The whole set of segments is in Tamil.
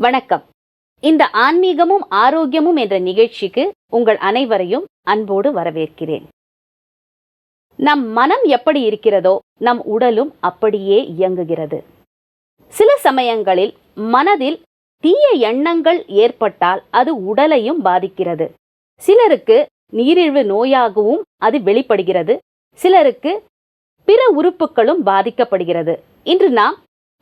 வணக்கம். இந்த ஆன்மீகமும் ஆரோக்கியமும் என்ற நிகழ்ச்சிக்கு உங்கள் அனைவரையும் அன்போடு வரவேற்கிறேன். நம் மனம் எப்படி இருக்கிறதோ நம் உடலும் அப்படியே இயங்குகிறது. சில சமயங்களில் மனதில் தீய எண்ணங்கள் ஏற்பட்டால் அது உடலையும் பாதிக்கிறது. சிலருக்கு நீரிழிவு நோயாகவும் அது வெளிப்படுகிறது. சிலருக்கு பிற உறுப்புகளும் பாதிக்கப்படுகிறது. இன்று நாம்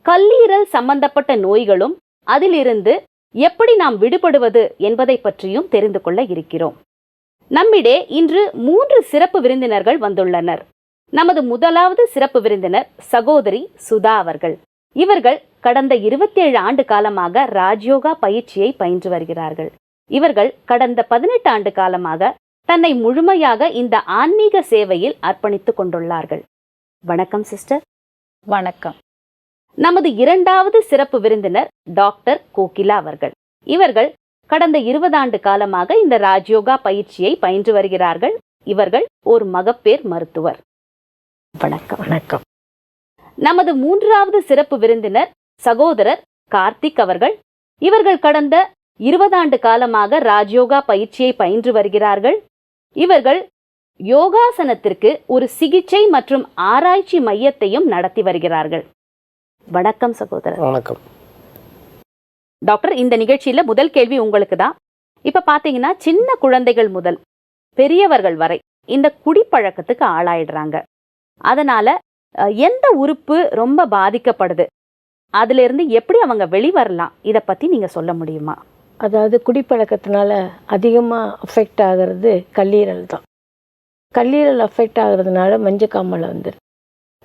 கல்லீரல் சம்பந்தப்பட்ட நோய்களும் அதிலிருந்து எப்படி நாம் விடுபடுவது என்பதை பற்றியும் தெரிந்து கொள்ள இருக்கிறோம். நம்மிடையே இன்று 3 சிறப்பு விருந்தினர்கள் வந்துள்ளனர். நமது முதலாவது சிறப்பு விருந்தினர் சகோதரி சுதா அவர்கள். இவர்கள் கடந்த 27 ஆண்டு காலமாக ராஜயோகா பயிற்சியை பயின்று வருகிறார்கள். இவர்கள் கடந்த 18 ஆண்டு காலமாக தன்னை முழுமையாக இந்த ஆன்மீக சேவையில் அர்ப்பணித்துக் கொண்டுள்ளார்கள். வணக்கம் சிஸ்டர். வணக்கம். நமது இரண்டாவது சிறப்பு விருந்தினர் டாக்டர் கோகிலா அவர்கள். இவர்கள் கடந்த 20 ஆண்டு காலமாக இந்த ராஜயோகா பயிற்சியை பயின்று வருகிறார்கள். இவர்கள் ஒரு மகப்பேறு மருத்துவர். வணக்கம். வணக்கம். நமது மூன்றாவது சிறப்பு விருந்தினர் சகோதரர் கார்த்திக் அவர்கள். இவர்கள் கடந்த 20 ஆண்டு காலமாக ராஜயோகா பயிற்சியை பயின்று வருகிறார்கள். இவர்கள் யோகாசனத்திற்கு ஒரு சிகிச்சை மற்றும் ஆராய்ச்சி மையத்தையும் நடத்தி வருகிறார்கள். வணக்கம் சகோதரர். வணக்கம் டாக்டர். இந்த நிகழ்ச்சியில முதல் கேள்வி உங்களுக்கு தான். இப்ப பாத்தீங்கன்னா சின்ன குழந்தைகள் முதல் பெரியவர்கள் வரை இந்த குடிப்பழக்கத்துக்கு ஆளாயிடுறாங்க. அதனால எந்த உறுப்பு ரொம்ப பாதிக்கப்படுது, அதுல இருந்து எப்படி அவங்க வெளிவரலாம், இத பத்தி நீங்க சொல்ல முடியுமா? அதாவது குடிப்பழக்கத்தினால அதிகமாக அஃபெக்ட் ஆகிறது கல்லீரல் தான். கல்லீரல் அஃபெக்ட் ஆகிறதுனால மஞ்சக்காமலை வந்துடுது.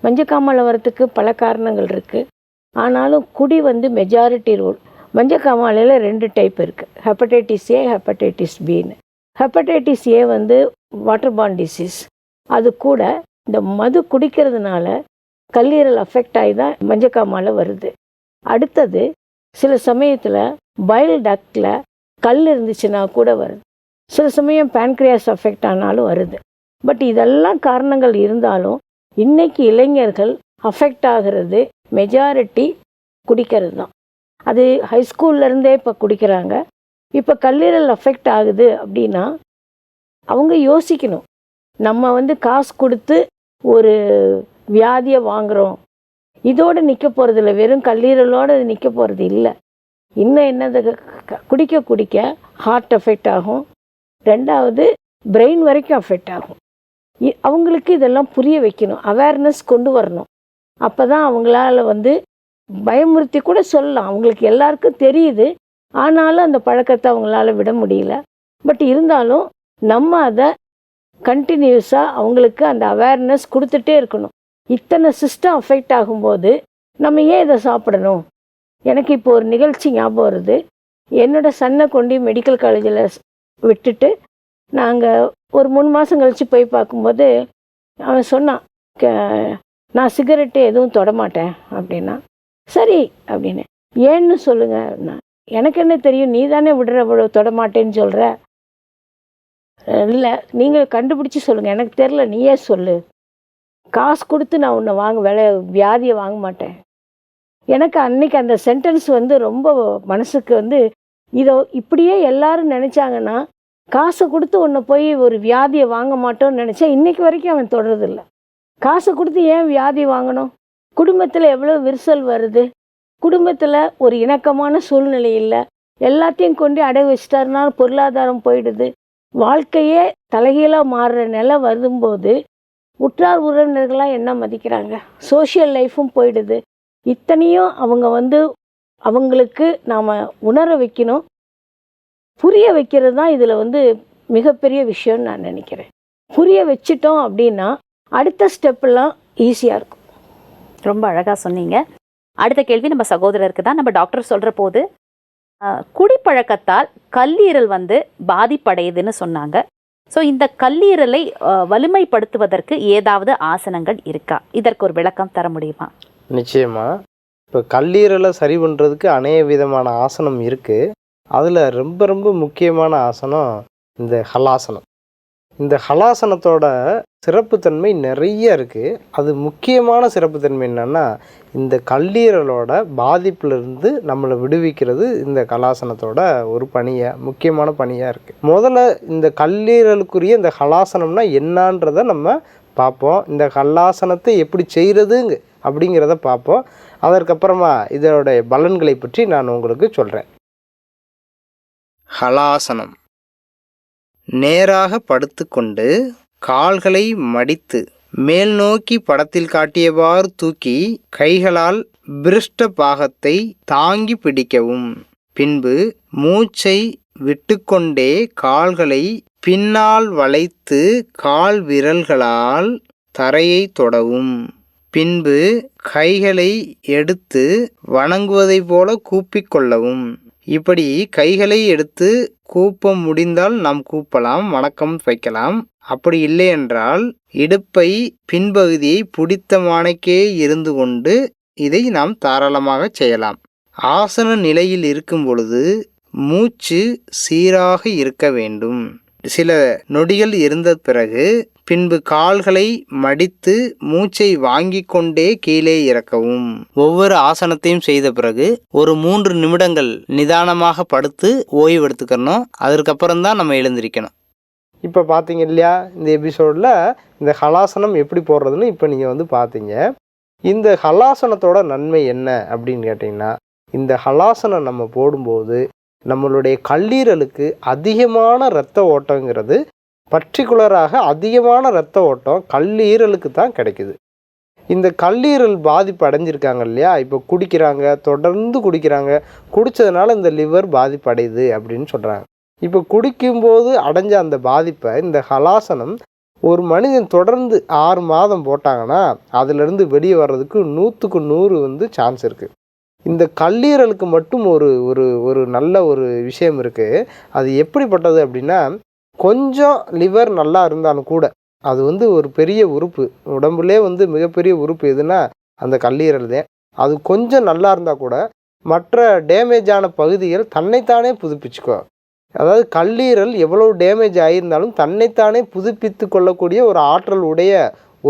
மஞ்சக்காமலை வரத்துக்கு பல காரணங்கள் இருக்குது. ஆனாலும் குடி மெஜாரிட்டி ரோல். மஞ்சக்காமலையில் 2 டைப் இருக்குது. ஹெப்படைட்டிஸ் ஏ, ஹெப்படைட்டிஸ் பின்னு. ஹெப்படைட்டிஸ் ஏ வாட்டர் பார்ன் டிசீஸ். அது கூட இந்த மது குடிக்கிறதுனால கல்லீரல் அஃபெக்ட் ஆகி தான் மஞ்சக்காமலை வருது. அடுத்தது சில சமயத்தில் பைல் டக்டில் கல் இருந்துச்சுன்னா கூட வருது. சில சமயம் பேன்க்ரியாஸ் அஃபெக்ட் ஆனாலும் வருது. பட் இதெல்லாம் காரணங்கள் இருந்தாலும் இன்னைக்கு இளைஞர்கள் அஃபெக்ட் ஆகிறது மெஜாரிட்டி குடிக்கிறது தான். அது ஹைஸ்கூல்லேருந்தே இப்போ குடிக்கிறாங்க. இப்போ கல்லீரல் அஃபெக்ட் ஆகுது அப்படின்னா அவங்க யோசிக்கணும். நம்ம காசு கொடுத்து ஒரு வியாதியை வாங்குகிறோம், இதோடு நிற்க போகிறதில்ல, வெறும் கல்லீரலோடு நிற்க போகிறது இல்லை. இன்னும் என்னது, குடிக்க குடிக்க ஹார்ட் அஃபெக்ட் ஆகும். 2வது பிரெயின் வரைக்கும் அஃபெக்ட் ஆகும். அவங்களுக்கு இதெல்லாம் புரிய வைக்கணும், அவேர்னஸ் கொண்டு வரணும். அப்போ தான் அவங்களால பயமுறுத்தி கூட சொல்லலாம். அவங்களுக்கு எல்லாருக்கும் தெரியுது, ஆனாலும் அந்த பழக்கத்தை அவங்களால விட முடியல. பட் இருந்தாலும் நம்ம அதை கண்டினியூஸாக அவங்களுக்கு அந்த அவேர்னஸ் கொடுத்துட்டே இருக்கணும். இத்தனை சிஸ்டம் அஃபெக்ட் ஆகும்போது நம்ம ஏன் இதை சாப்பிடணும்? எனக்கு இப்போ ஒரு நிகழ்ச்சி ஞாபகம் வருது. என்னோடய சன்னை கொண்டு மெடிக்கல் காலேஜில் விட்டுட்டு நாங்கள் ஒரு 3 மாதம் கழித்து போய் பார்க்கும்போது அவன் சொன்னான், நான் சிகரெட்டு எதுவும் தொடமாட்டேன் அப்படின்னா. சரி அப்படின்னு, ஏன்னு சொல்லுங்கள். எனக்கு என்ன தெரியும், நீ தானே விடுற தொடமாட்டேன்னு சொல்கிற. இல்லை, நீங்கள் கண்டுபிடிச்சி சொல்லுங்கள், எனக்கு தெரில, நீயே சொல்லு. காசு கொடுத்து நான் உன்னை வியாதியை வாங்க மாட்டேன். எனக்கு அன்னைக்கு அந்த சென்டென்ஸ் ரொம்ப மனசுக்கு இதோ இப்படியே எல்லாரும் நினச்சாங்கன்னா காசை கொடுத்து உன்னை போய் ஒரு வியாதியை வாங்க மாட்டோன்னு நினச்சா இன்றைக்கி வரைக்கும் அவன் தொடரதில்ல. காசை கொடுத்து ஏன் வியாதி வாங்கணும்? குடும்பத்தில் எவ்வளோ விரிசல் வருது, குடும்பத்தில் ஒரு இணக்கமான சூழ்நிலை இல்லை, எல்லாத்தையும் கொண்டு அடகு வச்சிட்டாருனா பொருளாதாரம் போயிடுது, வாழ்க்கையே தலைகீழாக மாறுற நிலை வரும்போது உற்றார் உறவினர்களாக என்ன மதிக்கிறாங்க, சோஷியல் லைஃப்பும் போயிடுது. இத்தனையும் அவங்க அவங்களுக்கு நாம் உணர வைக்கணும், புரிய வைக்கிறது தான் இதில் மிகப்பெரிய விஷயம்னு நான் நினைக்கிறேன். புரிய வச்சிட்டோம் அப்படின்னா அடுத்த ஸ்டெப்பெல்லாம் ஈஸியாக இருக்கும். ரொம்ப அழகாக சொன்னீங்க. அடுத்த கேள்வி நம்ம சகோதரருக்கு தான். நம்ம டாக்டர் சொல்கிற போது குடிப்பழக்கத்தால் கல்லீரல் பாதிப்படையுதுன்னு சொன்னாங்க. ஸோ இந்த கல்லீரலை வலிமைப்படுத்துவதற்கு ஏதாவது ஆசனங்கள் இருக்கா? இதற்கு ஒரு விளக்கம் தர முடியுமா? நிச்சயமாக. இப்போ கல்லீரலை சரி பண்ணுறதுக்கு அநேக விதமான ஆசனம் இருக்குது. அதில் ரொம்ப ரொம்ப முக்கியமான ஆசனம் இந்த ஹலாசனம். இந்த ஹலாசனத்தோட சிறப்புத்தன்மை நிறைய இருக்குது. அது முக்கியமான சிறப்புத்தன்மை என்னென்னா, இந்த கல்லீரலோட பாதிப்பிலிருந்து நம்மளை விடுவிக்கிறது இந்த ஹலாசனத்தோட ஒரு முக்கியமான பணியாக இருக்குது. முதல்ல இந்த கல்லீரலுக்குரிய இந்த ஹலாசனம்னா என்னன்றதை நம்ம பார்ப்போம். இந்த ஹலாசனத்தை எப்படி செய்கிறதுங்க அப்படிங்கிறத பார்ப்போம். அதற்கப்புறமா இதோடைய பலன்களை பற்றி நான் உங்களுக்கு சொல்கிறேன். ஹலாசனம். நேராக படுத்துக்கொண்டு கால்களை மடித்து மேல் நோக்கி படத்தில் காட்டியவாறு தூக்கி கைகளால் பிருஷ்ட பாகத்தை தாங்கி பிடிக்கவும். பின்பு மூச்சை விட்டுக்கொண்டே கால்களை பின்னால் வளைத்து கால் விரல்களால் தரையை தொடவும். பின்பு கைகளை எடுத்து வணங்குவதை போல கூப்பிக்கொள்ளவும். இப்படி கைகளை எடுத்து கூப்ப முடிந்தால் நாம் கூப்பலாம், வணக்கம் வைக்கலாம். அப்படி இல்லை என்றால் இடுப்பை பின்பகுதியை பிடித்த மானைக்கே இருந்து கொண்டு இதை நாம் தாராளமாக செய்யலாம். ஆசன நிலையில் இருக்கும் பொழுது மூச்சு சீராக இருக்க வேண்டும். சில நொடிகள் இருந்த பிறகு பின்பு கால்களை மடித்து மூச்சை வாங்கி கொண்டே கீழே இறக்கவும். ஒவ்வொரு ஆசனத்தையும் செய்த பிறகு ஒரு 3 நிமிடங்கள் நிதானமாக படுத்து ஓய்வு எடுத்துக்கணும். அதற்கப்புறம் தான் நம்ம எழுந்திருக்கணும். இப்போ பார்த்தீங்க இல்லையா, இந்த எபிசோடில் இந்த ஹலாசனம் எப்படி போடுறதுன்னு இப்போ நீங்கள் பார்த்தீங்க. இந்த ஹலாசனத்தோட நன்மை என்ன அப்படின்னு கேட்டிங்கன்னா, இந்த ஹலாசனம் நம்ம போடும்போது நம்மளுடைய கல்லீரலுக்கு அதிகமான இரத்த ஓட்டங்கிறது, பர்டிகுலராக அதிகமான இரத்த ஓட்டம் கல்லீரலுக்கு தான் கிடைக்குது. இந்த கல்லீரல் பாதிப்பு அடைஞ்சிருக்காங்க இல்லையா, இப்போ குடிக்கிறாங்க, தொடர்ந்து குடிக்கிறாங்க, குடித்ததுனால இந்த லிவர் பாதிப்பு அடையுது அப்படின்னு சொல்கிறாங்க. இப்போ குடிக்கும்போது அடைஞ்ச அந்த பாதிப்பை இந்த ஹலாசனம் ஒரு மனிதன் தொடர்ந்து 6 மாதம் போட்டாங்கன்னா அதிலிருந்து வெளியே வர்றதுக்கு 100க்கு 100 சான்ஸ் இருக்குது. இந்த கல்லீரலுக்கு மட்டும் ஒரு ஒரு ஒரு நல்ல ஒரு விஷயம் இருக்குது. அது எப்படிப்பட்டது அப்படின்னா, கொஞ்சம் லிவர் நல்லா இருந்தாலும் கூட, அது ஒரு பெரிய உறுப்பு, உடம்புலே மிகப்பெரிய உறுப்பு எதுனா அந்த கல்லீரல் தான். அது கொஞ்சம் நல்லா இருந்தால் கூட மற்ற டேமேஜான பகுதிகள் தன்னைத்தானே புதுப்பிச்சுக்கோ. அதாவது கல்லீரல் எவ்வளோ டேமேஜ் ஆகியிருந்தாலும் தன்னைத்தானே புதுப்பித்து கொள்ளக்கூடிய ஒரு ஆற்றல் உடைய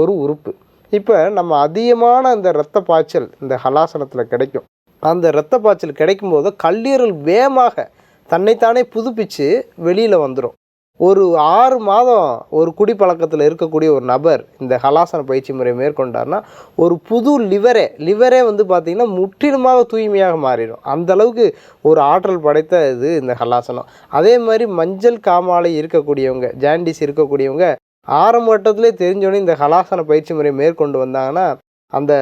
ஒரு உறுப்பு. இப்போ நம்ம அதிகமான அந்த இரத்த பாய்ச்சல் இந்த ஹலாசனத்தில் கிடைக்கும். அந்த இரத்த பாய்ச்சல் கிடைக்கும்போது கல்லீரல் வேகமாக தன்னைத்தானே புதுப்பித்து வெளியில் வந்துடும். ஒரு 6 மாதம் ஒரு குடிப்பழக்கத்தில் இருக்கக்கூடிய ஒரு நபர் இந்த ஹலாசன பயிற்சி முறை மேற்கொண்டார்னா ஒரு புது லிவரே பார்த்திங்கன்னா முற்றிலுமாக தூய்மையாக மாறிடும். அந்தளவுக்கு ஒரு ஆற்றல் படைத்த இது இந்த ஹலாசனம். அதே மாதிரி மஞ்சள் காமாலை இருக்கக்கூடியவங்க, ஜாண்டிஸ் இருக்கக்கூடியவங்க ஆரம்ப கட்டத்திலே தெரிஞ்சோடனே இந்த ஹலாசன பயிற்சி முறை மேற்கொண்டு வந்தாங்கன்னா அந்த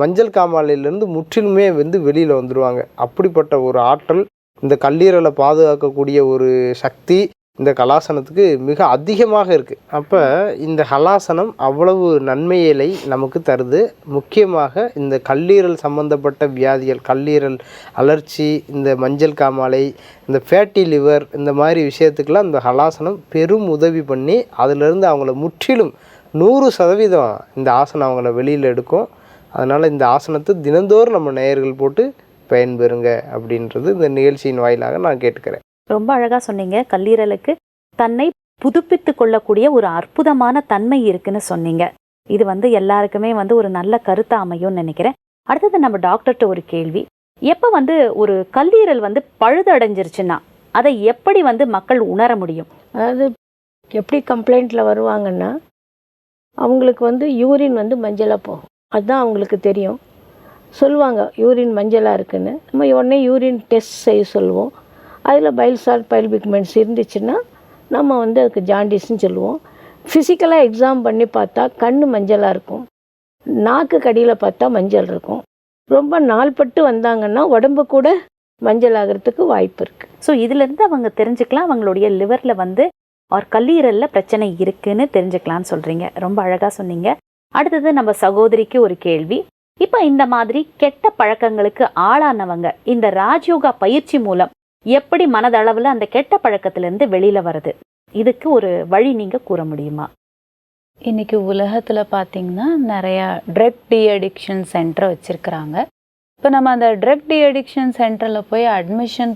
மஞ்சள் காமாலையிலேருந்து முற்றிலுமே வெளியில் வந்துடுவாங்க. அப்படிப்பட்ட ஒரு ஆற்றல், இந்த கல்லீரலை பாதுகாக்கக்கூடிய ஒரு சக்தி இந்த ஹலாசனத்துக்கு மிக அதிகமாக இருக்குது. அப்போ இந்த ஹலாசனம் அவ்வளவு நன்மைகளை நமக்கு தருது. முக்கியமாக இந்த கல்லீரல் சம்பந்தப்பட்ட வியாதிகள், கல்லீரல் அலர்ச்சி, இந்த மஞ்சள் காமாலை, இந்த ஃபேட்டி லிவர், இந்த மாதிரி விஷயத்துக்கெல்லாம் இந்த ஹலாசனம் பெரும் உதவி பண்ணி அதிலிருந்து அவங்கள முற்றிலும் 100% இந்த ஆசனம் அவங்கள வெளியில் எடுக்கும். அதனால் இந்த ஆசனத்தை தினந்தோறும் நம்ம நேயர்கள் போட்டு பயன்பெறுங்க அப்படின்றது இந்த நிகழ்ச்சியின் வாயிலாக நான் கேட்டுக்கிறேன். ரொம்ப அழகாக சொன்னீங்க. கல்லீரலுக்கு தன்னை புதுப்பித்து கொள்ளக்கூடிய ஒரு அற்புதமான தன்மை இருக்குன்னு சொன்னீங்க. இது எல்லாருக்குமே ஒரு நல்ல கருத்தாக அமையும்னு நினைக்கிறேன். அடுத்தது நம்ம டாக்டர்கிட்ட ஒரு கேள்வி. எப்போ ஒரு கல்லீரல் பழுதடைஞ்சிருச்சுன்னா அதை எப்படி மக்கள் உணர முடியும்? அதாவது எப்படி கம்ப்ளைண்ட்டில் வருவாங்கன்னா, அவங்களுக்கு யூரின் மஞ்சளாக போகும். அதுதான் அவங்களுக்கு தெரியும். சொல்லுவாங்க யூரின் மஞ்சளாக இருக்குன்னு. நம்ம உடனே யூரின் டெஸ்ட் செய்ய சொல்லுவோம். அதில் பைல் சால்ட், பைல் பிக்மெண்ட்ஸ் இருந்துச்சுன்னா நம்ம அதுக்கு ஜாண்டிஸ்ன்னு சொல்லுவோம். ஃபிசிக்கலாக எக்ஸாம் பண்ணி பார்த்தா கண் மஞ்சளாக இருக்கும், நாக்கு கடியில் பார்த்தா மஞ்சள் இருக்கும். ரொம்ப நாள்பட்டு வந்தாங்கன்னா உடம்பு கூட மஞ்சள் ஆகிறதுக்கு வாய்ப்பு இருக்குது. ஸோ இதுலேருந்து அவங்க தெரிஞ்சுக்கலாம் அவங்களுடைய லிவரில் ஒரு கல்லீரலில் பிரச்சனை இருக்குன்னு தெரிஞ்சுக்கலான்னு சொல்கிறீங்க. ரொம்ப அழகாக சொன்னீங்க. அடுத்தது நம்ம சகோதரிக்கு ஒரு கேள்வி. இப்போ இந்த மாதிரி கெட்ட பழக்கங்களுக்கு ஆளானவங்க இந்த ராஜயோகா பயிற்சி மூலம் எப்படி மனதளவில் அந்த கெட்ட பழக்கத்திலேருந்து வெளியில் வருது? இதுக்கு ஒரு வழி நீங்கள் கூற முடியுமா? இன்றைக்கி உலகத்தில் பார்த்திங்கன்னா நிறையா ட்ரக் டி அடிக்ஷன் சென்டரை வச்சுருக்குறாங்க. இப்போ நம்ம அந்த ட்ரக் டி அடிக்ஷன் சென்டரில் போய் அட்மிஷன்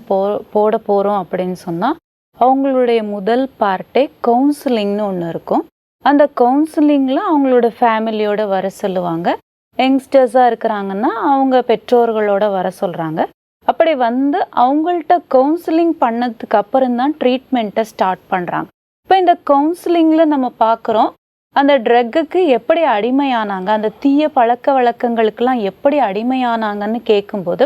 போட போகிறோம் அப்படின்னு சொன்னால் அவங்களுடைய முதல் பார்ட்டே கவுன்சிலிங்னு ஒன்று இருக்கும். அந்த கவுன்சிலிங்கில் அவங்களோட ஃபேமிலியோட வர சொல்லுவாங்க. யங்ஸ்டர்ஸாக இருக்கிறாங்கன்னா அவங்க பெற்றோர்களோட வர சொல்கிறாங்க. அப்படி வந்து அவங்கள்ட்ட கவுன்சிலிங் பண்ணதுக்கு அப்புறம் தான் ட்ரீட்மெண்ட்டை ஸ்டார்ட் பண்ணுறாங்க. இப்போ இந்த கவுன்சிலிங்கில் நம்ம பார்க்குறோம், அந்த ட்ரக்குக்கு எப்படி அடிமையானாங்க, அந்த தீய பழக்க வழக்கங்களுக்கெல்லாம் எப்படி அடிமையானாங்கன்னு கேட்கும்போது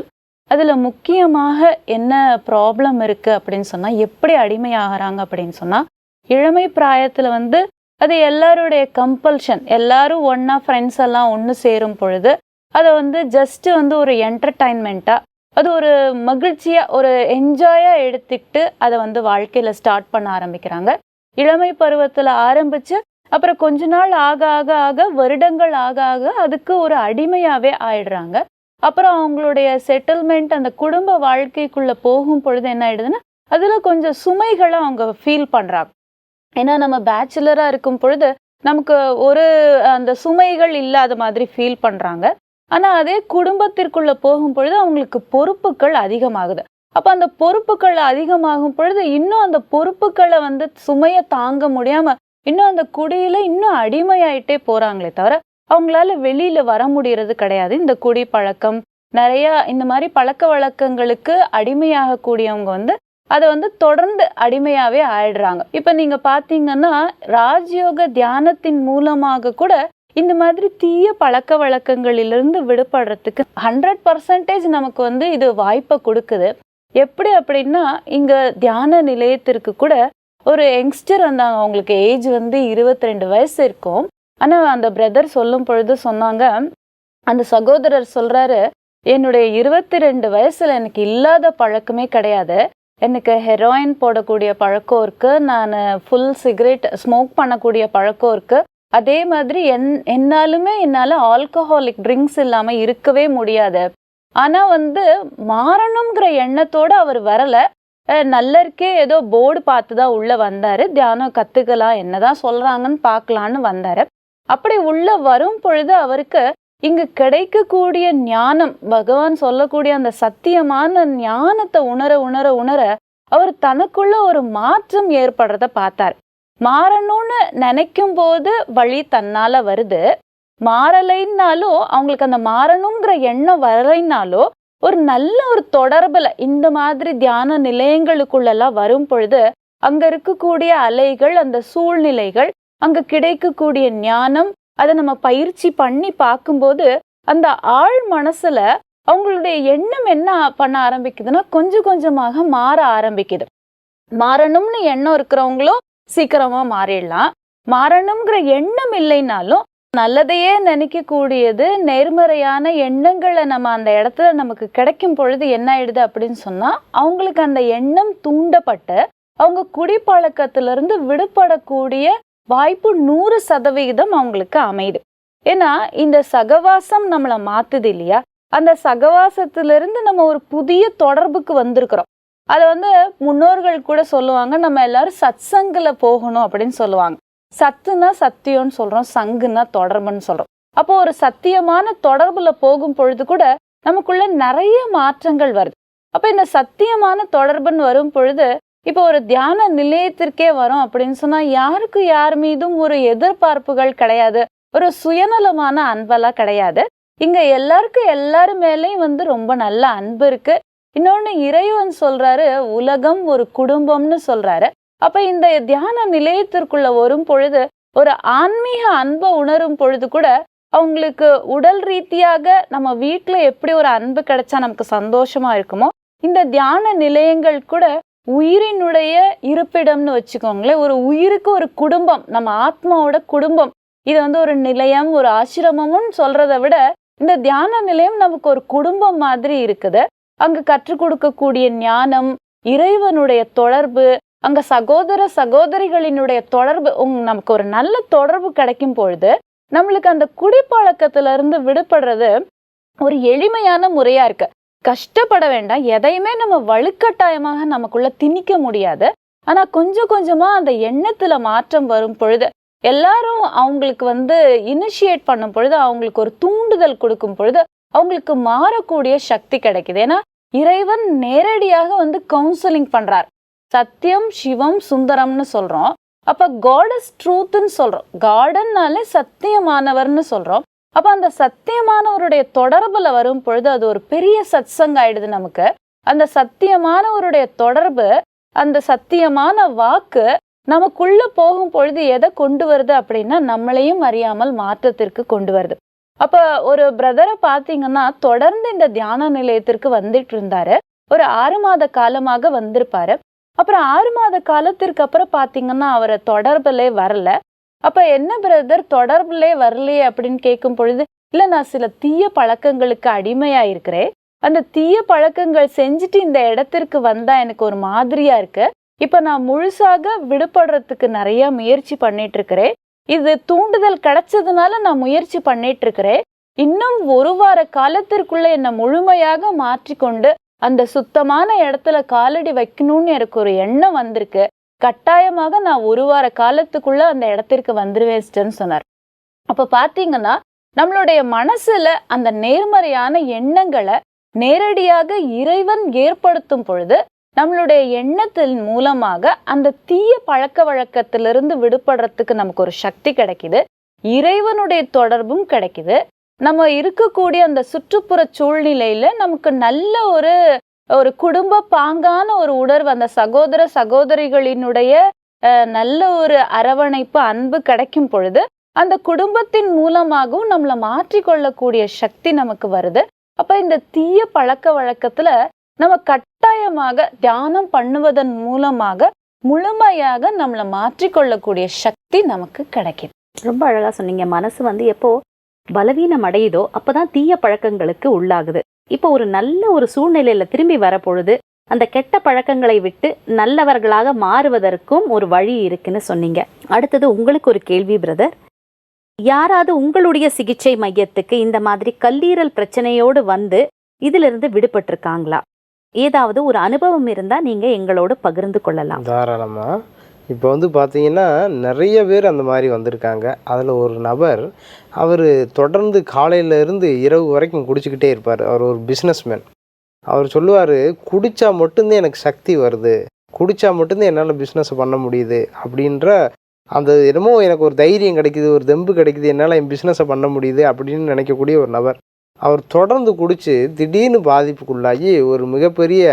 அதில் முக்கியமாக என்ன ப்ராப்ளம் இருக்குது அப்படின்னு சொன்னால், எப்படி அடிமையாகிறாங்க அப்படின்னு சொன்னால், இளமை பிராயத்தில் வந்து அது எல்லாருடைய கம்பல்ஷன், எல்லாரும் ஒன்றா ஃப்ரெண்ட்ஸ் எல்லாம் ஒன்று சேரும் பொழுது அதை வந்து ஜஸ்ட்டு வந்து ஒரு என்டர்டைன்மெண்ட்டாக, அது ஒரு மகிழ்ச்சியாக, ஒரு என்ஜாயாக எடுத்துக்கிட்டு அதை வந்து வாழ்க்கையில் ஸ்டார்ட் பண்ண ஆரம்பிக்கிறாங்க. இளமை பருவத்தில் ஆரம்பித்து அப்புறம் கொஞ்ச நாள் ஆக ஆக ஆக வருடங்கள் ஆக ஆக அதுக்கு ஒரு அடிமையாகவே ஆயிடுறாங்க. அப்புறம் அவங்களுடைய செட்டில்மெண்ட், அந்த குடும்ப வாழ்க்கைக்குள்ளே போகும் பொழுது என்ன ஆயிடுதுன்னா அதில் கொஞ்சம் சுமைகளை அவங்க ஃபீல் பண்ணுறாங்க. ஏன்னா நம்ம பேச்சுலராக இருக்கும் பொழுது நமக்கு ஒரு அந்த சுமைகள் இல்லாத மாதிரி ஃபீல் பண்ணுறாங்க. ஆனால் அதே குடும்பத்திற்குள்ளே போகும் பொழுது அவங்களுக்கு பொறுப்புகள் அதிகமாகுது. அப்போ அந்த பொறுப்புகள் அதிகமாகும் பொழுது இன்னும் அந்த பொறுப்புகளை வந்து சுமையை தாங்க முடியாமல் இன்னும் அந்த குடியில் இன்னும் அடிமையாயிட்டே போகிறாங்களே தவிர அவங்களால வெளியில் வர முடியறது கிடையாது. இந்த குடி பழக்கம், நிறையா இந்த மாதிரி பழக்க வழக்கங்களுக்கு அடிமையாகக்கூடியவங்க வந்து அதை வந்து தொடர்ந்து அடிமையாகவே ஆயிடுறாங்க. இப்போ நீங்கள் பார்த்தீங்கன்னா ராஜயோக தியானத்தின் மூலமாக கூட இந்த மாதிரி தீய பழக்க வழக்கங்களிலிருந்து விடுபடுறதுக்கு 100% நமக்கு வந்து இது வாய்ப்பை கொடுக்குது. எப்படி அப்படின்னா, இங்கே தியான நிலையத்திற்கு கூட ஒரு யங்ஸ்டர் வந்தாங்க. அவங்களுக்கு ஏஜ் வந்து 22 வயசு இருக்கும். ஆனால் அந்த பிரதர் சொல்லும் பொழுது சொன்னாங்க, அந்த சகோதரர் சொல்கிறாரு, என்னுடைய 22 வயசில் எனக்கு இல்லாத பழக்கமே கிடையாது. எனக்கு ஹெரோயின் போடக்கூடிய பழக்கம் இருக்குது, நான் ஃபுல் சிகரெட் ஸ்மோக் பண்ணக்கூடிய பழக்கம் இருக்குது. அதே மாதிரி என்னால் ஆல்கஹாலிக் ட்ரிங்க்ஸ் இல்லாமல் இருக்கவே முடியாது. ஆனால் வந்து மாறணுங்கிற எண்ணத்தோடு அவர் வரலை. நல்லருக்கே ஏதோ போர்டு பார்த்து தான் உள்ளே வந்தார். தியானம் கற்றுக்கலாம், என்ன தான் சொல்கிறாங்கன்னு பார்க்கலான்னு வந்தார். அப்படி உள்ளே வரும் பொழுது அவருக்கு இங்கு கிடைக்கக்கூடிய ஞானம், பகவான் சொல்லக்கூடிய அந்த சத்தியமான ஞானத்தை உணர உணர உணர அவர் தனக்குள்ள ஒரு மாற்றம் ஏற்படுறத பார்த்தார். மாறணும்னு நினைக்கும் போது வழி தன்னால் வருது. மாறலைன்னாலும் அவங்களுக்கு அந்த மாறணுங்கிற எண்ணம் வரலைன்னாலோ ஒரு நல்ல ஒரு தொடர்பில் இந்த மாதிரி தியான நிலையங்களுக்குள்ளெல்லாம் வரும் பொழுது அங்கே இருக்கக்கூடிய அலைகள், அந்த சூழ்நிலைகள், அங்கே கிடைக்கக்கூடிய ஞானம், அதை நம்ம பயிற்சி பண்ணி பார்க்கும்போது அந்த ஆழ் மனசுல அவங்களுடைய எண்ணம் என்ன பண்ண ஆரம்பிக்குதுன்னா கொஞ்சம் கொஞ்சமாக மாற ஆரம்பிக்குது. மாறணும்னு எண்ணம் இருக்கிறவங்களும் சீக்கிரமா மாறிடலாம். மாறணுங்கிற எண்ணம் இல்லைனாலும் நல்லதையே நினைக்கக்கூடியது, நேர்மறையான எண்ணங்களை நம்ம அந்த இடத்துல நமக்கு கிடைக்கும் பொழுது என்ன ஆயிடுது அப்படின்னு சொன்னா அவங்களுக்கு அந்த எண்ணம் தூண்டப்பட்டு அவங்க குடிப்பழக்கத்திலிருந்து விடுபடக்கூடிய வாய்ப்பு 100% அவங்களுக்கு அமையுது. ஏன்னா இந்த சகவாசம் நம்மளை மாத்துது இல்லையா, அந்த சகவாசத்திலிருந்து நம்ம ஒரு புதிய தொடர்புக்கு வந்திருக்கிறோம். அதை வந்து முன்னோர்கள் கூட சொல்லுவாங்க, நம்ம எல்லாரும் சத்சங்கில் போகணும் அப்படின்னு சொல்லுவாங்க. சத்துனா சத்தியம்னு சொல்றோம், சங்குன்னா தொடர்புன்னு சொல்றோம். அப்போ ஒரு சத்தியமான தொடர்புல போகும் பொழுது கூட நமக்குள்ள நிறைய மாற்றங்கள் வருது. அப்ப இந்த சத்தியமான தொடர்புன்னு வரும் பொழுது இப்போ ஒரு தியான நிலையத்திற்கே வரோம் அப்படின்னு சொன்னா யாருக்கு யார் மீதும் ஒரு எதிர்பார்ப்புகள் கிடையாது, ஒரு சுயநலமான அன்பெல்லாம் கிடையாது. இங்க எல்லாருக்கும் எல்லாரு மேலேயும் வந்து ரொம்ப நல்ல அன்பு இருக்கு. இன்னொன்னு இறைவன் சொல்றாரு, உலகம் ஒரு குடும்பம்னு சொல்றாரு. அப்ப இந்த தியான நிலையத்திற்குள்ள வரும் பொழுது ஒரு ஆன்மீக அன்பை உணரும் பொழுது கூட அவங்களுக்கு உடல் ரீதியாக நம்ம வீட்டுல எப்படி ஒரு அன்பு கிடைச்சா நமக்கு சந்தோஷமா இருக்குமோ, இந்த தியான நிலையங்கள் கூட உயிரினுடைய இருப்பிடம்னு வச்சுக்கோங்களேன். ஒரு உயிருக்கு ஒரு குடும்பம், நம்ம ஆத்மாவோட குடும்பம். இது வந்து ஒரு நிலையம், ஒரு ஆசிரமம்னு சொல்றதை விட இந்த தியான நிலையம் நமக்கு ஒரு குடும்பம் மாதிரி இருக்குது. அங்க கற்றுக் கொடுக்கக்கூடிய ஞானம், இறைவனுடைய தொடர்பு, அங்க சகோதர சகோதரிகளினுடைய தொடர்பு, நமக்கு ஒரு நல்ல தொடர்பு கிடைக்கும் பொழுது நம்மளுக்கு அந்த குடிப்பழக்கத்துல இருந்து விடுபடுறது ஒரு எளிமையான முறையா இருக்கு. கஷ்டப்பட வேண்டாம், எதையுமே நம்ம வலுக்கட்டாயமாக நமக்குள்ள திணிக்க முடியாது. ஆனா கொஞ்சம் கொஞ்சமா அந்த எண்ணத்துல மாற்றம் வரும் பொழுது, எல்லாரும் அவங்களுக்கு வந்து இனிஷியேட் பண்ணும் பொழுது, அவங்களுக்கு ஒரு தூண்டுதல் கொடுக்கும் பொழுது அவங்களுக்கு மாறக்கூடிய சக்தி கிடைக்குது. ஏன்னா இறைவன் நேரடியாக வந்து கவுன்சிலிங் பண்றார். சத்தியம், சிவம், சுந்தரம்னு சொல்றோம். அப்ப காட் இஸ் ட்ரூத்னு சொல்றோம். காடன்னாலே சத்தியமானவர்னு சொல்றோம். அப்ப அந்த சத்தியமானவருடைய தொடர்புல வரும் பொழுது அது ஒரு பெரிய சத்சங்க ஆயிடுது நமக்கு. அந்த சத்தியமானவருடைய தொடர்பு, அந்த சத்தியமான வாக்கு நமக்குள்ள போகும் பொழுது எதை கொண்டு வருது அப்படின்னா நம்மளையும் அறியாமல் மாற்றத்திற்கு கொண்டு வருது. அப்ப ஒரு பிரதரை பாத்தீங்கன்னா தொடர்ந்து இந்த தியான நிலையத்திற்கு வந்துட்டு இருந்தாரு. ஒரு 6 மாத காலமாக வந்திருப்பாரு. அப்புறம் 6 மாத காலத்திற்கு அப்புறம் பாத்தீங்கன்னா அவரை தொடர்புலே வரல. அப்ப என்ன பிரதர் தொடர்புலே வரலையே அப்படின்னு கேட்கும் பொழுது, இல்ல நான் சில தீய பழக்கங்களுக்கு அடிமையா இருக்கிறேன். அந்த தீய பழக்கங்கள் செஞ்சுட்டு இந்த இடத்திற்கு வந்தா எனக்கு ஒரு மாதிரியா இருக்கு. இப்ப நான் முழுசாக விடுபடுறதுக்கு நிறைய முயற்சி பண்ணிட்டு இருக்கிறேன். இது தூண்டுதல் கிடைச்சதுனால நான் முயற்சி பண்ணிட்டு இருக்கிறேன். இன்னும் 1 வார காலத்திற்குள்ள என்னை முழுமையாக மாற்றிக்கொண்டு அந்த சுத்தமான இடத்துல காலடி வைக்கணும்னு எனக்கு ஒரு எண்ணம் வந்திருக்கு. கட்டாயமாக நான் 1 வார காலத்துக்குள்ள அந்த இடத்திற்கு வந்துருவேன் சொன்னார். அப்ப பாத்தீங்கன்னா நம்மளுடைய மனசுல அந்த நேர்மறையான எண்ணங்களை நேரடியாக இறைவன் ஏற்படுத்தும் பொழுது நம்மளுடைய எண்ணத்தின் மூலமாக அந்த தீய பழக்க வழக்கத்திலிருந்து விடுபடுறதுக்கு நமக்கு ஒரு சக்தி கிடைக்குது. இறைவனுடைய தொடர்பும் கிடைக்குது. நம்ம இருக்கக்கூடிய அந்த சுற்றுப்புற சூழ்நிலையில நமக்கு நல்ல ஒரு குடும்ப பாங்கான ஒரு உணர்வு, அந்த சகோதர சகோதரிகளினுடைய நல்ல ஒரு அரவணைப்பு, அன்பு கிடைக்கும் பொழுது அந்த குடும்பத்தின் மூலமாகவும் நம்மளை மாற்றிக்கொள்ளக்கூடிய சக்தி நமக்கு வருது. அப்ப இந்த தீய பழக்க வழக்கத்துல நம்ம கட்டாயமாக தியானம் பண்ணுவதன் மூலமாக முழுமையாக நம்மளை மாற்றிக்கொள்ளக்கூடிய சக்தி நமக்கு கிடைக்குது. ரொம்ப அழகா சொன்னீங்க. மனசு எப்போ பலவீனம் அடையுதோ அப்பதான் தீய பழக்கங்களுக்கு உள்ளாகுது. இப்போ ஒரு நல்ல ஒரு சூழ்நிலையில திரும்பி வர பொழுது அந்த கெட்ட பழக்கங்களை விட்டு நல்லவர்களாக மாறுவதற்கும் ஒரு வழி இருக்குன்னு சொன்னீங்க. அடுத்தது உங்களுக்கு ஒரு கேள்வி பிரதர். யாராவது உங்களுடைய சிகிச்சை மையத்துக்கு இந்த மாதிரி கல்லீரல் பிரச்சனையோடு வந்து இதிலிருந்து விடுபட்டிருக்காங்களா? ஏதாவது ஒரு அனுபவம் இருந்தா நீங்க எங்களோடு பகிர்ந்து கொள்ளலாம். தாராளமா. இப்போ பார்த்தீங்கன்னா நிறைய பேர் அந்த மாதிரி வந்திருக்காங்க. அதில் ஒரு நபர், அவர் தொடர்ந்து காலையில இருந்து இரவு வரைக்கும் குடிச்சிக்கிட்டே இருப்பார். அவர் ஒரு பிஸ்னஸ்மேன். அவர் சொல்லுவார், குடித்தா மட்டும்தான் எனக்கு சக்தி வருது, குடித்தா மட்டும்தான் என்னால் பிஸ்னஸ் பண்ண முடியுது அப்படின்ற அந்த என்னமோ எனக்கு ஒரு தைரியம் கிடைக்குது, ஒரு தெம்பு கிடைக்குது, என்னால் என் பிஸ்னஸை பண்ண முடியுது அப்படின்னு நினைக்கக்கூடிய ஒரு நபர். அவர் தொடர்ந்து குடித்து திடீர்னு பாதிப்புக்குள்ளாகி ஒரு மிகப்பெரிய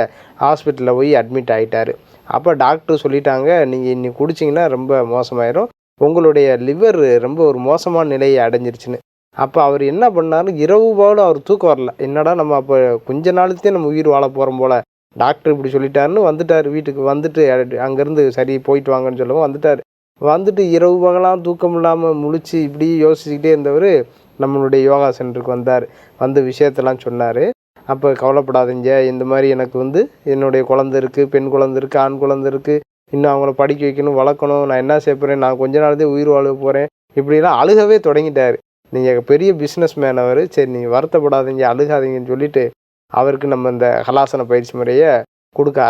ஹாஸ்பிட்டலில் போய் அட்மிட் ஆகிட்டார். அப்போ டாக்டர் சொல்லிட்டாங்க, நீங்கள் இன்னைக்கு குடிச்சிங்கன்னா ரொம்ப மோசமாயிரும், உங்களுடைய லிவர் ரொம்ப ஒரு மோசமான நிலையை அடைஞ்சிருச்சுன்னு. அப்போ அவர் என்ன பண்ணார், இரவு போல அவர் தூக்கம் வரல. என்னடா நம்ம அப்போ கொஞ்ச நாளுக்கே நம்ம உயிர் வாழ போகிறோம் போல், டாக்டர் இப்படி சொல்லிட்டாருன்னு வந்துட்டார் வீட்டுக்கு. வந்துட்டு அங்கேருந்து சரி போயிட்டு வாங்கன்னு சொல்லவும் வந்துட்டார். வந்துட்டு இரவு பகலாம் தூக்கம் இல்லாமல் முழிச்சு இப்படி யோசிச்சுக்கிட்டே இருந்தவர் நம்மளுடைய யோகா சென்டருக்கு வந்தார். வந்து விஷயத்தெல்லாம் சொன்னார். அப்போ கவலைப்படாதீங்க, இந்த மாதிரி எனக்கு என்னுடைய குழந்தை இருக்குது, பெண் குழந்தை இருக்குது, ஆண் குழந்தை இருக்குது, இன்னும் அவங்கள படிக்க வைக்கணும், வளர்க்கணும், நான் என்ன செய்ய போகிறேன், நான் கொஞ்ச நாள் தான் உயிர் வாழ போகிறேன், இப்படிலாம் அழுகவே தொடங்கிட்டார். நீங்கள் பெரிய பிஸ்னஸ் மேன் அவர், சரி நீங்கள் வருத்தப்படாதீங்க, அழுகாதீங்கன்னு சொல்லிவிட்டு அவருக்கு நம்ம இந்த ஹலாசன பயிற்சி முறையை கொடுக்க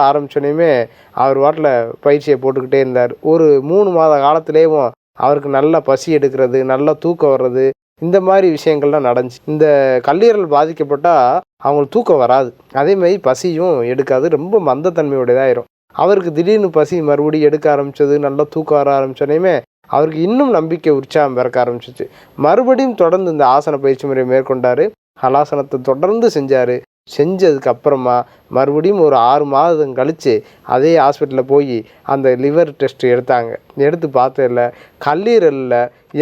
ஆரம்பித்தோன்னே அவர் வாட்டில் பயிற்சியை போட்டுக்கிட்டே இருந்தார். ஒரு 3 மாத காலத்திலேயும் அவருக்கு நல்ல பசி எடுக்கிறது, நல்லா தூக்கம் வர்றது, இந்த மாதிரி விஷயங்கள்லாம் நடந்துச்சு. இந்த கல்லீரல் பாதிக்கப்பட்டால் அவங்களுக்கு தூக்கம் வராது, அதேமாதிரி பசியும் எடுக்காது, ரொம்ப மந்தத்தன்மையுடையதாயிரும். அவருக்கு திடீர்னு பசி மறுபடியும் எடுக்க ஆரம்பித்தது, நல்லா தூக்கம் வர ஆரம்பித்தோன்னே அவருக்கு இன்னும் நம்பிக்கை உற்சாகம் பிறக்க ஆரம்பிச்சிச்சு. மறுபடியும் தொடர்ந்து இந்த ஆசன பயிற்சி முறையை மேற்கொண்டார். ஹலாசனத்தை தொடர்ந்து செஞ்சார். செஞ்சதுக்கு அப்புறமா மறுபடியும் ஒரு 6 மாதம் கழித்து அதே ஹாஸ்பிட்டலில் போய் அந்த லிவர் டெஸ்ட் எடுத்து பார்த்ததில்ல, கல்லீரலில்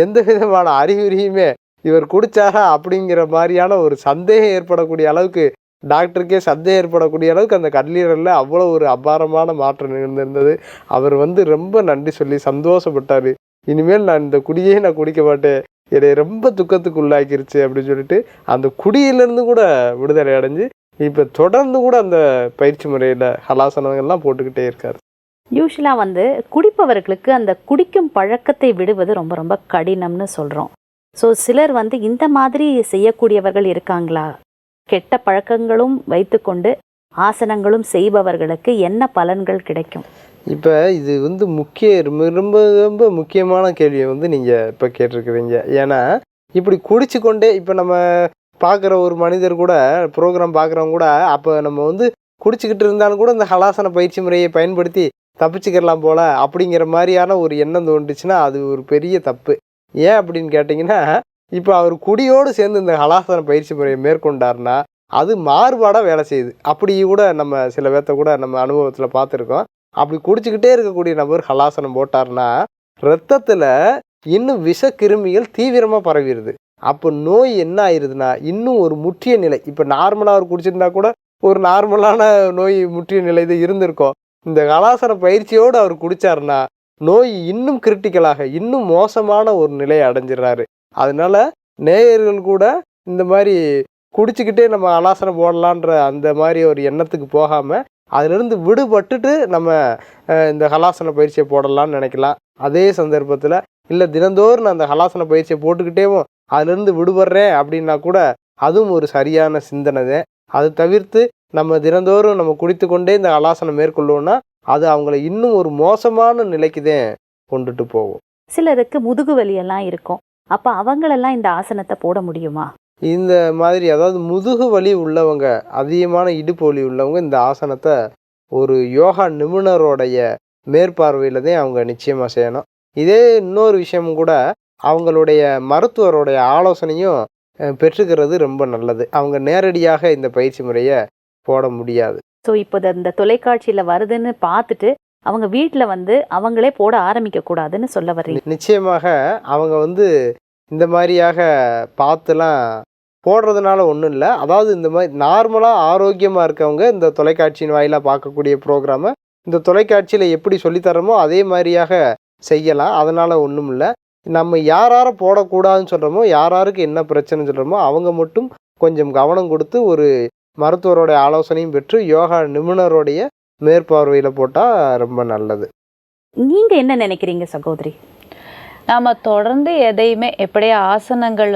எந்த விதமான அறிகுறியுமே இவர் குடிச்சாரா அப்படிங்கிற மாதிரியான ஒரு சந்தேகம் ஏற்படக்கூடிய அளவுக்கு, டாக்டருக்கே சந்தேகம் ஏற்படக்கூடிய அளவுக்கு அந்த கல்லீரலில் அவ்வளோ ஒரு அபாரமான மாற்றம் இருந்திருந்தது. அவர் ரொம்ப நன்றி சொல்லி சந்தோஷப்பட்டார். இனிமேல் நான் இந்த குடியே நான் குடிக்க மாட்டேன், என்னை ரொம்ப துக்கத்துக்கு உள்ளாக்கிருச்சு அப்படின்னு சொல்லிட்டு அந்த குடியிலேருந்து கூட விடுதலை அடைஞ்சு இப்போ தொடர்ந்து கூட அந்த பயிற்சி முறையில் ஹலாசனங்கள்லாம் போட்டுக்கிட்டே இருக்கார். யூஸ்வலாக குடிப்பவர்களுக்கு அந்த குடிக்கும் பழக்கத்தை விடுவது ரொம்ப ரொம்ப கடினம்னு சொல்கிறோம். ஸோ சிலர் இந்த மாதிரி செய்யக்கூடியவர்கள் இருக்காங்களா? கெட்ட பழக்கங்களும் வைத்துக்கொண்டு ஆசனங்களும் செய்பவர்களுக்கு என்ன பலன்கள் கிடைக்கும்? இப்போ இது ரொம்ப ரொம்ப முக்கியமான கேள்வியை நீங்கள் இப்போ கேட்டிருக்கிறீங்க. ஏன்னா இப்படி குடிச்சு கொண்டே இப்போ நம்ம பார்க்குற ஒரு மனிதர் கூட, ப்ரோக்ராம் பார்க்குறவங்க கூட, அப்போ நம்ம குடிச்சிக்கிட்டு இருந்தாலும் கூட இந்த ஹலாசன பயிற்சி முறையை பயன்படுத்தி தப்பிச்சுக்கிடலாம் போல அப்படிங்கிற மாதிரியான ஒரு எண்ணம் தோன்றுச்சுன்னா அது ஒரு பெரிய தப்பு. ஏன் அப்படின்னு கேட்டிங்கன்னா, இப்போ அவர் குடியோடு சேர்ந்து இந்த ஹலாசன பயிற்சி முறையை மேற்கொண்டார்னா அது மாறுபாடாக வேலை செய்யுது. அப்படி கூட நம்ம சில பேர்த்த கூட நம்ம அனுபவத்தில் பார்த்துருக்கோம். அப்படி குடிச்சிக்கிட்டே இருக்கக்கூடிய நபர் ஹலாசனம் போட்டார்னா ரத்தத்தில் இன்னும் விஷக்கிருமிகள் தீவிரமாக பரவிடுது. அப்போ நோய் என்ன ஆயிடுதுன்னா இன்னும் ஒரு முற்றிய நிலை. இப்போ நார்மலாக அவர் குடிச்சிருந்தா கூட ஒரு நார்மலான நோய் முற்றிய நிலை இது இருந்திருக்கும். இந்த ஹலாசன பயிற்சியோடு அவர் குடித்தார்னா நோய் இன்னும் கிரிட்டிக்கலாக இன்னும் மோசமான ஒரு நிலையை அடைஞ்சிடறாரு. அதனால நேயர்கள் கூட இந்த மாதிரி குடிச்சிக்கிட்டே நம்ம ஹலாசனம் போடலான்ற அந்த மாதிரி ஒரு எண்ணத்துக்கு போகாமல் அதிலிருந்து விடுபட்டுட்டு நம்ம இந்த ஹலாசன பயிற்சியை போடலான்னு நினைக்கலாம். அதே சந்தர்ப்பத்தில் இல்லை தினந்தோறும் நான் அந்த ஹலாசன பயிற்சியை போட்டுக்கிட்டேவும் அதிலிருந்து விடுபடுறேன் அப்படின்னா கூட அதுவும் ஒரு சரியான சிந்தனை தான். அது தவிர்த்து நம்ம தினந்தோறும் நம்ம குடித்து கொண்டே இந்த ஹலாசனம் மேற்கொள்வோம்னா அது அவங்கள இன்னும் ஒரு மோசமான நிலைக்கு தான் கொண்டுட்டு போகும். சிலருக்கு முதுகு வலியெல்லாம் இருக்கும். அப்போ அவங்களெல்லாம் இந்த ஆசனத்தை போட முடியுமா? இந்த மாதிரி அதாவது முதுகு வலி உள்ளவங்க, அதிகமான இடுப்பு வலி உள்ளவங்க இந்த ஆசனத்தை ஒரு யோகா நிபுணருடைய மேற்பார்வையில் தான் அவங்க நிச்சயமாக செய்யணும். இதே இன்னொரு விஷயமும் கூட அவங்களுடைய மருத்துவருடைய ஆலோசனையும் பெற்றுக்கிறது ரொம்ப நல்லது. அவங்க நேரடியாக இந்த பயிற்சி முறையை போட முடியாது. ஸோ இப்போ இந்த தொலைக்காட்சியில் வருதுன்னு பார்த்துட்டு அவங்க வீட்டில் வந்து அவங்களே போட ஆரம்பிக்கக்கூடாதுன்னு சொல்ல வர்றீங்க? நிச்சயமாக அவங்க இந்த மாதிரியாக பார்த்துலாம் போடுறதுனால ஒன்றும் இல்லை. அதாவது இந்த மாதிரி நார்மலாக ஆரோக்கியமாக இருக்கவங்க இந்த தொலைக்காட்சியின் வாயிலாக பார்க்கக்கூடிய ப்ரோக்ராமை இந்த தொலைக்காட்சியில் எப்படி சொல்லித்தரமோ அதே மாதிரியாக செய்யலாம். அதனால் ஒன்றும் இல்லை. நம்ம யாரை போடக்கூடாதுன்னு சொல்கிறோமோ யாருக்கு என்ன பிரச்சனைன்னு சொல்கிறோமோ அவங்க மட்டும் கொஞ்சம் கவனம் கொடுத்து ஒரு மருத்துவருடைய ஆலோசனையும் பெற்று யோகா நிபுணருடைய மேற்பார்வையில் போட்டால் ரொம்ப நல்லது. நீங்கள் என்ன நினைக்கிறீங்க சகோதரி? நாம் தொடர்ந்து எதையுமே எப்படி ஆசனங்கள்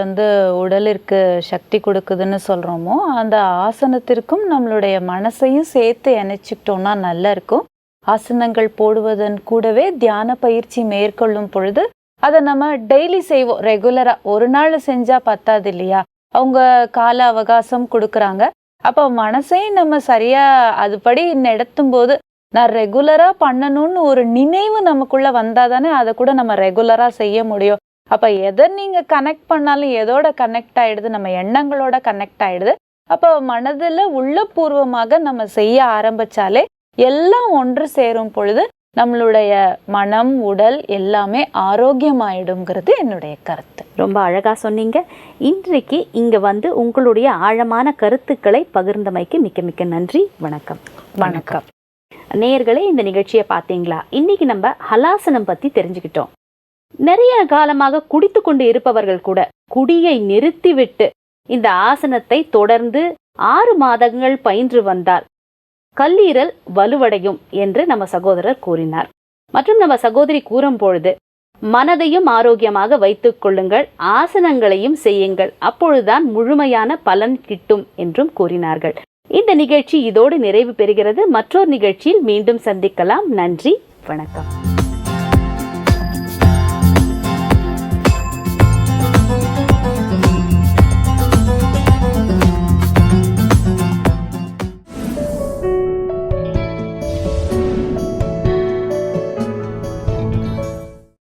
உடலிற்கு சக்தி கொடுக்குதுன்னு சொல்கிறோமோ அந்த ஆசனத்திற்கும் நம்மளுடைய மனசையும் சேர்த்து இணைச்சிக்கிட்டோம்னா நல்லா இருக்கும். ஆசனங்கள் போடுவதன் கூடவே தியான பயிற்சி மேற்கொள்ளும் பொழுது அதை நம்ம டெய்லி செய்வோம். ரெகுலராக ஒரு நாள் செஞ்சால் பத்தாது இல்லையா? அவங்க கால அவகாசம் கொடுக்குறாங்க. அப்போ மனசையும் நம்ம சரியாக அதுபடி நடத்தும் போது நான் ரெகுலராக பண்ணணும்னு ஒரு நினைவு நமக்குள்ளே வந்தால் தானே அதை கூட நம்ம ரெகுலராக செய்ய முடியும். அப்போ எதை நீங்கள் கனெக்ட் பண்ணாலும் எதோட கனெக்ட் ஆகிடுது? நம்ம எண்ணங்களோட கனெக்ட் ஆகிடுது. அப்போ மனதில் உள்ளபூர்வமாக நம்ம செய்ய ஆரம்பித்தாலே எல்லாம் ஒன்று சேரும் பொழுது நம்மளுடைய மனம் உடல் எல்லாமே ஆரோக்கியமாயிடுங்கிறது என்னுடைய கருத்து. ரொம்ப அழகாக சொன்னீங்க. இன்றைக்கு இங்கே உங்களுடைய ஆழமான கருத்துக்களை பகிர்ந்தமைக்கு மிக்க மிக்க நன்றி. வணக்கம். வணக்கம். நேயர்களே, இந்த நிகழ்ச்சியை பார்த்தீங்களா? இன்னைக்கு நம்ம ஹலாசனம் பற்றி தெரிஞ்சுக்கிட்டோம். நிறைய காலமாக குடித்து கொண்டு இருப்பவர்கள் கூட குடியை நிறுத்திவிட்டு இந்த ஆசனத்தை தொடர்ந்து 6 மாதங்கள் பயின்று வந்தால் கல்லீரல் வலுவடையும் என்று நம்ம சகோதரர் கூறினார். மற்றும் நம்ம சகோதரி கூறும் பொழுது மனதையும் ஆரோக்கியமாக வைத்துக் கொள்ளுங்கள், ஆசனங்களையும் செய்யுங்கள், அப்பொழுதுதான் முழுமையான பலன் கிட்டும் என்றும் கூறினார்கள். இந்த நிகழ்ச்சி இதோடு நிறைவு பெறுகிறது. மற்றொரு நிகழ்ச்சியில் மீண்டும் சந்திக்கலாம். நன்றி, வணக்கம்.